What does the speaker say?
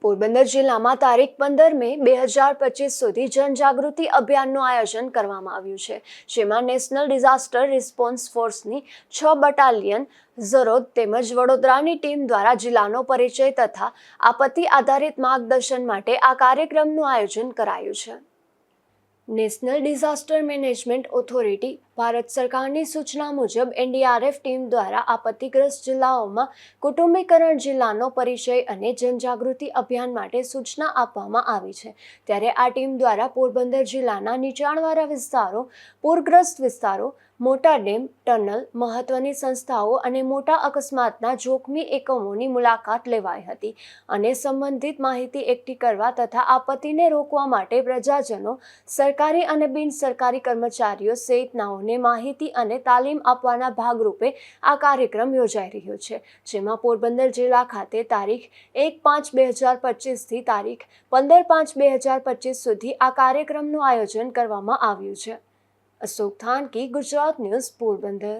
પોરબંદર જિલ્લામાં તારીખ 15 મે 2025 સુધી જનજાગૃતિ અભિયાનનું આયોજન કરવામાં આવ્યું છે, જેમાં નેશનલ ડિઝાસ્ટર રિસ્પોન્સ ફોર્સની 6 બટાલિયન ઝરોદ તેમજ વડોદરાની ટીમ દ્વારા જિલ્લાનો પરિચય તથા આપત્તિ આધારિત માર્ગદર્શન માટે આ કાર્યક્રમનું આયોજન કરાયું છે. National disaster management authority Bharat સરકારની સૂચના મુજબ એનડીઆરએફ ટીમ દ્વારા આપત્તિગ્રસ્ત જિલ્લાઓમાં કુટુંબીકરણ જિલ્લાનો પરિચય અને જનજાગૃતિ અભિયાન માટે સૂચના આપવામાં આવી છે. ત્યારે આ ટીમ દ્વારા પોરબંદર જિલ્લાના નીચાણવાળા વિસ્તારો, પૂરગ્રસ્ત વિસ્તારો, મોટા ડેમ, ટનલ, મહત્વની સંસ્થાઓ અને મોટા અકસ્માતના જોખમી એકમોની મુલાકાત લેવાઈ હતી અને સંબંધિત માહિતી એકઠી કરવા તથા આપત્તિને રોકવા માટે પ્રજાજનો, સરકારી અને બિન સરકારી કર્મચારીઓ સહિતનાઓને માહિતી અને તાલીમ આપવાના ભાગરૂપે આ કાર્યક્રમ યોજાઈ રહ્યો છે, જેમાં પોરબંદર જિલ્લા ખાતે તારીખ 1/5/2025 થી તારીખ 15/5/2025 સુધી આ કાર્યક્રમનું આયોજન કરવામાં આવ્યું છે. અશોક થાનકી, ગુજરાત ન્યૂઝ, પોરબંદર.